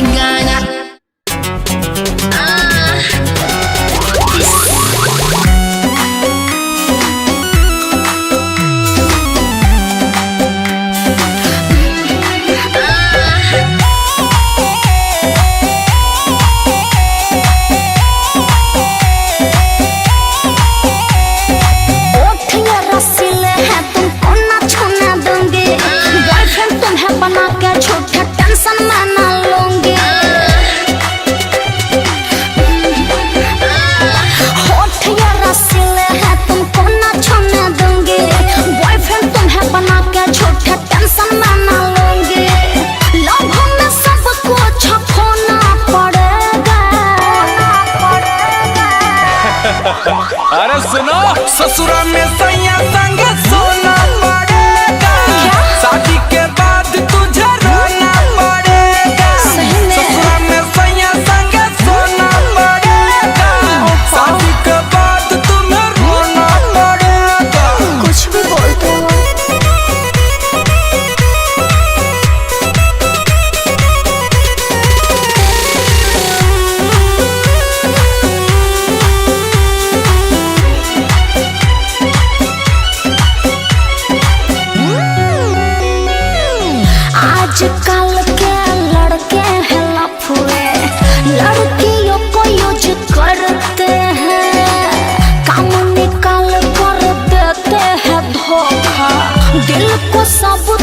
gaga. अरे सुनो, ससुरा में सैया संग सोना पड़ेगा, शादी के बाद तुझे रोना पड़ेगा। ससुरा में सैया संग सोना पड़ेगा, शादी के बाद तुम्हें रोना पड़ेगा। कुछ भी बोलते हो। आजकल के लड़के हैं लफुए, लड़कियों को यूज करते हैं, काम निकाल कर देते हैं धोखा, दिल को सब